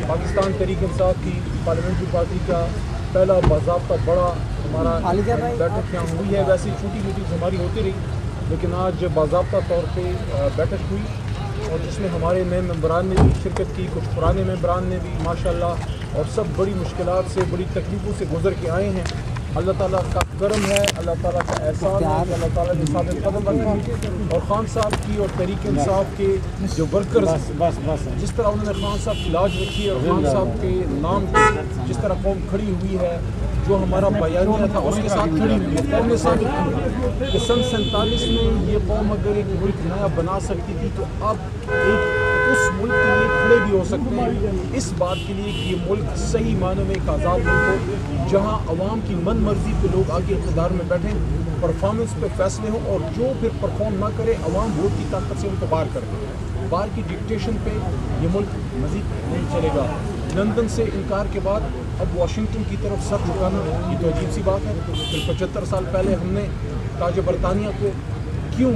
پاکستان تحریک انصاف کی parliamentary party کا پہلا باضابطہ بڑا ہمارا بیٹھک یہاں ہوئی ہے. ویسے چھوٹی میٹنگز ہماری ہوتی رہی لیکن آج باضابطہ طور پہ بیٹھک ہوئی اور جس میں ہمارے نئے ممبران نے بھی شرکت کی, کچھ پرانے ممبران نے بھی ماشاءاللہ, اور سب بڑی مشکلات سے بڑی تکلیفوں سے گزر کے آئے ہیں. اللہ تعالیٰ کا کرم ہے, اللہ تعالیٰ کا احسان ہے کہ اللہ تعالیٰ نے ثابت قدم رکھا. اور خان صاحب کی اور تحریک انصاف کے جو ورکرز جس طرح انہوں نے خان صاحب کی لاج رکھی اور خان صاحب کے نام پہ جس طرح قوم کھڑی ہوئی ہے, جو ہمارا بیانیہ تھا اس کے ساتھ کھڑی ہوئی ہے. قوم نے ثابت کی کہ سن 47 میں یہ قوم اگر ایک ملک نیا بنا سکتی تھی تو اب ایک اس ملک کے لیے کھڑے بھی ہو سکتے ہیں, اس بات کے لیے کہ یہ ملک صحیح معنوں میں ایک آزاد ملک ہو جہاں عوام کی من مرضی پہ لوگ آگے اقتدار میں بیٹھیں, پرفارمنس پہ فیصلے ہوں, اور جو پھر پرفارم نہ کرے عوام ووٹ کی طاقت سے ان کو باہر کر دے. باہر کی ڈکٹیشن پہ یہ ملک مزید نہیں چلے گا. لندن سے انکار کے بعد اب واشنگٹن کی طرف سر جھکانا یہ تو عجیب سی بات ہے. پھر 75 سال پہلے ہم نے تاج برطانیہ کو کیوں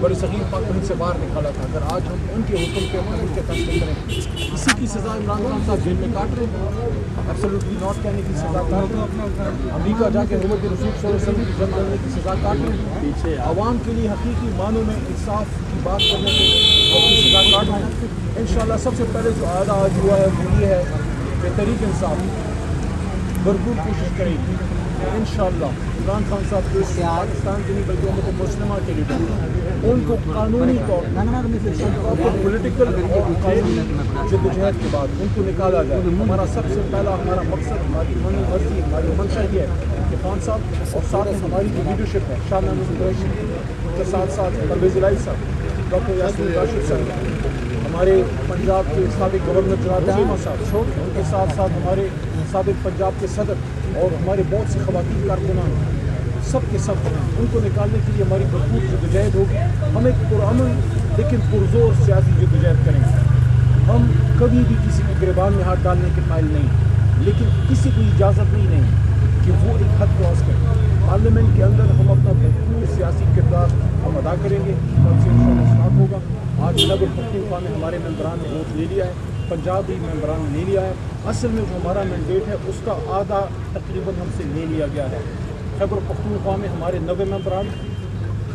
بڑے صغیر پاک ہند سے باہر نکالا تھا؟ اگر آج ہم ان کے حکم پہ اپنے ملک کے فیصلے کریں, اسی کی سزا عمران خان صاحب جیل میں کاٹ رہے ہیں. ایبسلیوٹلی ناٹ کہنے کی سزا کاٹ رہے ہیں. امریکہ جا کے حکومت رسول صلی اللہ علیہ وسلم کی جنگ لڑنے کی سزا کاٹ رہے ہیں. عوام کے لیے حقیقی معنوں میں انصاف کی بات کرنے کی سزا کاٹ رہے ہیں. انشاءاللہ سب سے پہلے جو عہدہ آج ہوا ہے وہ یہ ہے کہ تحریک انصاف بھرپور کوشش کرے گی انشاءاللہ عمران خان صاحب کو پاکستان کے نہیں بلکہ امت مسلمہ کے لیے ان کو قانونی طور پر پولیٹیکل اور قانونی جدوجہد کے بعد ان کو نکالا جائے. ہمارا سب سے پہلا ہمارا مقصد, ہماری من مرضی, ہماری منشا یہ ہے کہ خان صاحب اور ساتھ میں ہماری جو لیڈرشپ ہے شاہ محمود قریشی کے ساتھ ساتھ پرویز الہی صاحب, ڈاکٹر یاسین راشد صاحب, ہمارے پنجاب کے سابق گورنر جناب چیمہ صاحب, ان کے ساتھ ساتھ ہمارے سابق پنجاب کے صدر اور ہمارے بہت سے خواتین کارکنان, سب کے سب ان کو نکالنے کے لیے ہماری بھرپور جدوجہد ہوگی. ہم ایک پرامن لیکن پرزور سیاسی جدوجہد کریں گے. ہم کبھی بھی کسی کے گریبان میں ہاتھ ڈالنے کے قائل نہیں, لیکن کسی کو اجازت نہیں کہ وہ ایک حد کراس کرے. پارلیمنٹ کے اندر ہم اپنا بھرپور سیاسی کردار ہم ادا کریں گے. کل سے انشاءاللہ اسٹارٹ ہوگا. آج خیبر پختونخوا میں ہمارے ممبران نے ووٹ لے لیا ہے, پنجاب بھی ممبران نے لے لیا ہے. اصل میں جو ہمارا مینڈیٹ ہے اس کا آدھا تقریباً ہم سے لے لیا گیا ہے. خیبر پختونخوا میں ہمارے 90 ممبران,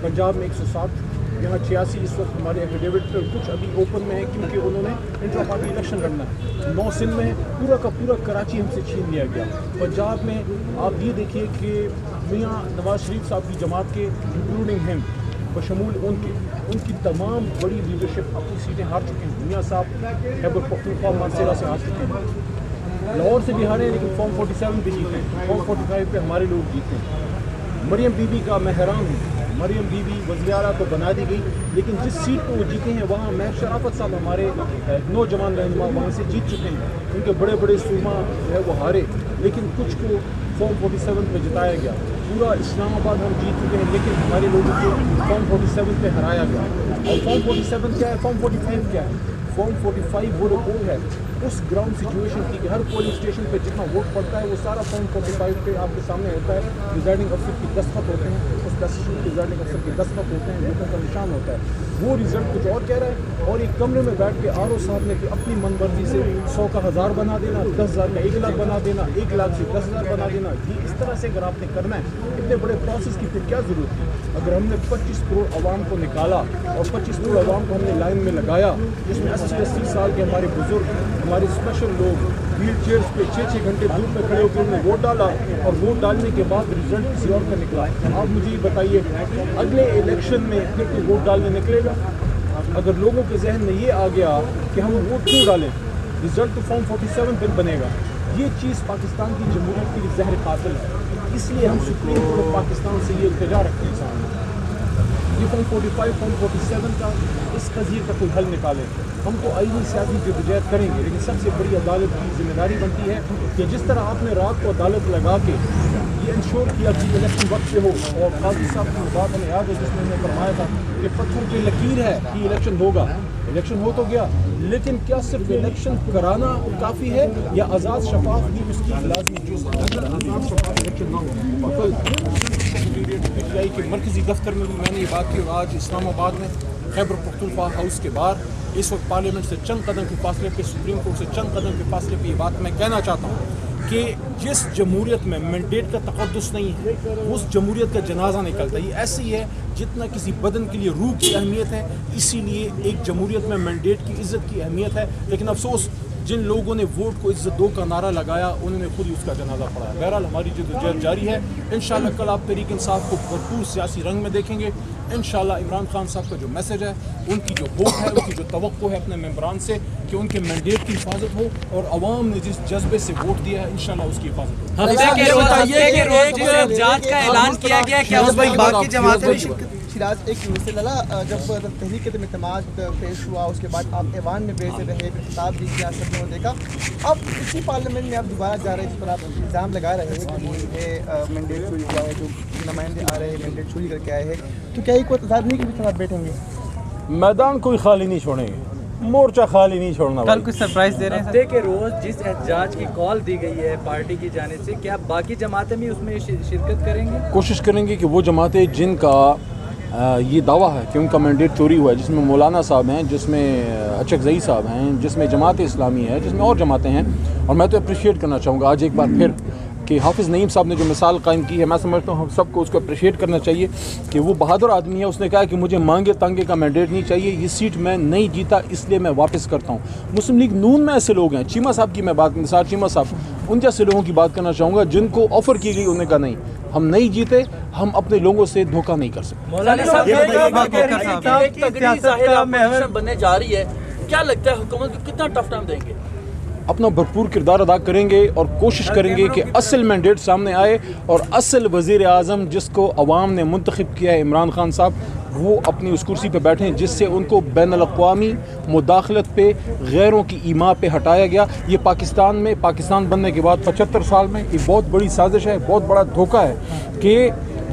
پنجاب میں 107, یہاں 86 اس وقت ہمارے ایفیڈیوٹ پہ, کچھ ابھی اوپن میں ہے کیونکہ انہوں نے انٹرا پارٹی الیکشن لڑنا ہے. 9 سندھ میں پورا کا پورا کراچی ہم سے چھین لیا گیا. پنجاب میں آپ یہ دیکھیے کہ میاں نواز شریف صاحب کی جماعت کے انکلوڈنگ ہم بشمول ان کی تمام بڑی لیڈرشپ اپنی سیٹیں ہار چکے ہیں. میاں صاحب خیبر پختونخوا مانسیرا سے ہار چکے ہیں, لاہور سے بھی ہارے ہیں لیکن فارم 47 بھی جیتے ہیں, فارم 45 پہ ہمارے لوگ جیتے ہیں. مریم بی بی کا میں حیران ہوں, مریم بی بی وزیر اعلیٰ تو بنا دی گئی لیکن جس سیٹ پہ وہ جیتے ہیں وہاں میں شرافت صاحب ہمارے نوجوان رہنما وہاں سے جیت چکے ہیں. ان کے بڑے بڑے صوبہ جو ہے وہ ہارے, لیکن کچھ کو فارم 47 پہ جتایا گیا. پورا اسلام آباد ہم جیت چکے ہیں لیکن ہمارے لوگوں کو فارم 47 پہ ہرایا گیا. اور فارم 47 کیا ہے, فارم 45 کیا ہے؟ فارم 45 وہ رپورٹ ہے اس گراؤنڈ سچویشن کی کہ ہر پولنگ اسٹیشن پہ جتنا ووٹ پڑتا ہے وہ سارا فارم 45 پہ آپ کے سامنے ہوتا ہے. پریزائڈنگ افسر کی دستخط ہوتے ہیں, اس ڈیسیشن پریزائڈنگ افسر کے دستخط ہوتے ہیں, ووٹوں کا نشان ہوتا ہے. وہ رزلٹ کچھ اور کہہ رہا ہے اور ایک کمرے میں بیٹھ کے RO صاحب نے کہ اپنی من مرضی سے 100 کا 1000 بنا دینا, 10,000 کا 1 لاکھ بنا دینا, 1 لاکھ سے 10,000 بنا دینا. یہ اس طرح سے اگر آپ نے کرنا ہے اتنے بڑے پروسیس کی پھر کیا ضرورت ہے؟ اگر ہم نے 25 کروڑ عوام کو نکالا اور 25 کروڑ عوام کو ہم نے لائن میں لگایا جس میں 80 سال کے ہمارے بزرگ, ہمارے اسپیشل لوگ ویل چیئرس پہ 6 گھنٹے دھوپ میں کھڑے ہو کے انہوں نے ووٹ ڈالا اور ووٹ ڈالنے کے بعد رزلٹ کسی اور کا نکلا. آپ مجھے یہ بتائیے اگلے الیکشن میں پھر کوئی ووٹ ڈالنے نکلے گا؟ اگر لوگوں کے ذہن میں یہ آ گیا کہ ہم ووٹ کیوں ڈالیں, رزلٹ تو فارم 47 پھر بنے گا. یہ چیز پاکستان کی جمہوریت کے لیے زہر قاتل ہے. اس لیے ہم سپریم کورٹ پاکستان سے یہ التجا رکھتے ہیں یہ فارم 45 فارم 47 کا اس قضیے کا کوئی حل نکالے. ہم تو آئینی سیاسی جدوجہد کریں گے لیکن سب سے بڑی عدالت کی ذمہ داری بنتی ہے کہ جس طرح آپ نے رات کو عدالت لگا کے یہ انشور کیا کہ الیکشن وقت پہ ہو, اور قاضی صاحب کی بات ہمیں یاد ہے جس میں انہوں نے فرمایا تھا کہ پتھر کی لکیر ہے کہ الیکشن ہوگا. الیکشن ہو تو گیا لیکن کیا صرف الیکشن کرانا کافی ہے یا آزاد شفاف بھی اس کی لازمی جز ہے؟ اگر آزاد شفاف الیکشن نہ ہو PTI کے مرکزی دفتر میں بھی میں نے یہ بات کی, اور آج اسلام آباد میں خیبر پختونخوا ہاؤس کے باہر اس وقت پارلیمنٹ سے چند قدم کے فاصلے پہ, سپریم کورٹ سے چند قدم کے فاصلے پہ یہ بات میں کہنا چاہتا ہوں کہ جس جمہوریت میں مینڈیٹ کا تقدس نہیں ہے اس جمہوریت کا جنازہ نکلتا ہے. یہ ایسی ہے جتنا کسی بدن کے لیے روح کی اہمیت ہے, اسی لیے ایک جمہوریت میں مینڈیٹ کی عزت کی اہمیت ہے. لیکن افسوس جن لوگوں نے ووٹ کو عزت دو کا نعرہ لگایا انہوں نے خود ہی اس کا جنازہ پڑھا ہے. بہرحال ہماری جدوجہد جاری ہے. انشاءاللہ کل آپ تحریک انصاف کو بھرپور سیاسی رنگ میں دیکھیں گے. انشاءاللہ عمران خان صاحب کا جو میسج ہے, ان کی جو ہوپ ہے, ان کی جو توقع ہے اپنے ممبران سے کہ ان کے مینڈیٹ کی حفاظت ہو اور عوام نے جس جذبے سے ووٹ دیا ہے انشاءاللہ اس کی حفاظت ہو. جانچ کا اعلان کیا گیا کیا باقی جماعتیں شیراز ایک مسئلہ جب تحریک اعتماد پیش ہوا اس کے بعد آپ ایوان میں بیٹھے رہے, خطاب بھی کیا, سب نے دیکھا. اب اسی پارلیمنٹ میں آپ دوبارہ جا رہے ہیں, جس پر آپ الزام لگا رہے ہیں کہ مینڈیٹ چوری ہوا ہے, جو نمائندے آ رہے ہیں مینڈیٹ چوری کر کے آئے ہیں, تو کیا یہ کوئی انتظار نہیں کہ بھی آپ بیٹھیں گے؟ میدان کوئی خالی نہیں چھوڑیں گے, مورچہ خالی نہیں چھوڑنا. کل کچھ سرپرائز دے رہے ہیں ہفتے کے روز جس احتجاج کی کال دی گئی ہے پارٹی کی جانب سے, کیا باقی جماعتیں بھی اس میں شرکت کریں گے؟ کوشش کریں گے کہ وہ جماعتیں جن کا یہ دعویٰ ہے کہ ان کا مینڈیٹ چوری ہوا ہے, جس میں مولانا صاحب ہیں, جس میں اچکزئی صاحب ہیں, جس میں جماعت اسلامی ہے, جس میں اور جماعتیں ہیں. اور میں تو اپریشیٹ کرنا چاہوں گا آج ایک بار پھر کہ حافظ نعیم صاحب نے جو مثال قائم کی ہے, میں سمجھتا ہوں ہم سب کو اس کو اپریشیٹ کرنا چاہیے کہ وہ بہادر آدمی ہے. اس نے کہا کہ مجھے مانگے تانگے کا مینڈیٹ نہیں چاہیے, یہ سیٹ میں نہیں جیتا اس لیے میں واپس کرتا ہوں. مسلم لیگ نون میں ایسے لوگ ہیں, چیمہ صاحب کی میں بات, مثال چیمہ صاحب, ان جیسے لوگوں کی بات کرنا چاہوں گا جن کو آفر کی گئی, انہوں نے کہا نہیں ہم نہیں جیتے, ہم اپنے لوگوں سے دھوکہ نہیں کر سکتے. بننے جا رہی ہے, کیا لگتا ہے حکومت کو کتنا ٹف ٹائم دیں گے؟ اپنا بھرپور کردار ادا کریں گے اور کوشش کریں گے کہ اصل مینڈیٹ سامنے آئے اور اصل وزیر اعظم جس کو عوام نے منتخب کیا ہے عمران خان صاحب, وہ اپنی اس کرسی پہ بیٹھیں جس سے ان کو بین الاقوامی مداخلت پہ, غیروں کی ایما پہ ہٹایا گیا. یہ پاکستان میں پاکستان بننے کے بعد 75 سال میں ایک بہت بڑی سازش ہے, بہت بڑا دھوکہ ہے کہ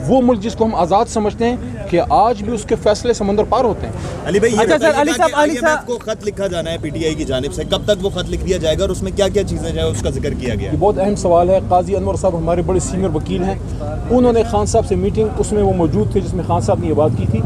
وہ ملک جس کو ہم آزاد سمجھتے ہیں کہ آج بھی اس کے فیصلے سمندر پار ہوتے ہیں. علی بھائی علی صاحب کو خط لکھا جانا ہے پی ٹی آئی کی جانب سے, کب تک وہ خط لکھ دیا جائے گا اور اس میں کیا کیا چیزیں جو ہے اس کا ذکر کیا گیا؟ یہ بہت اہم سوال ہے. قاضی انور صاحب ہمارے بڑے سینئر وکیل ہیں, انہوں نے خان صاحب سے میٹنگ, اس میں وہ موجود تھے جس میں خان صاحب نے یہ بات کی تھی,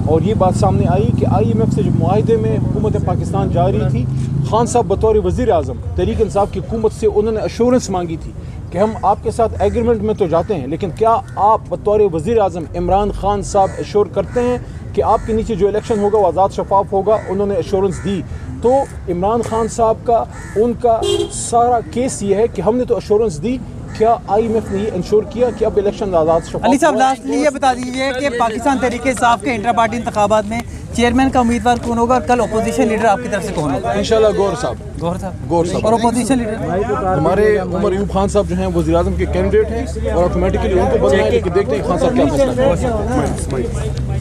اور یہ بات سامنے آئی کہ IMF سے جو معاہدے میں حکومت پاکستان جا رہی تھی, خان صاحب بطور وزیر اعظم تحریک انصاف کی حکومت سے انہوں نے ایشورنس مانگی تھی کہ ہم آپ کے ساتھ ایگریمنٹ میں تو جاتے ہیں, لیکن کیا آپ بطور وزیر اعظم عمران خان صاحب ایشور کرتے ہیں کہ آپ کے نیچے جو الیکشن ہوگا وہ آزاد شفاف ہوگا؟ انہوں نے ایشورنس دی. تو عمران خان صاحب کا, ان کا سارا کیس یہ ہے کہ ہم نے تو ایشورنس دی, کیا IMF نے یہ انشور کیا کہ اب الیکشن آزاد شفاف؟ علی صاحب لاسٹلی یہ بتا دیجیے کہ پاکستان تحریک انصاف کے انٹرا پارٹی انتخابات میں چیئرمین کا امیدوار کون ہوگا, اور کل اپوزیشن لیڈر آپ کی طرف سے کون ہوگا؟ انشاءاللہ گور صاحب. اور اپوزیشن لیڈر ہمارے عمر ایوب خان صاحب جو ہیں وزیر اعظم کے کینڈیڈیٹ ہیں, اور آٹومیٹکلی ان کو بدلنا ہے, لیکن دیکھتے ہیں خان صاحب کیا فیصلہ ہے.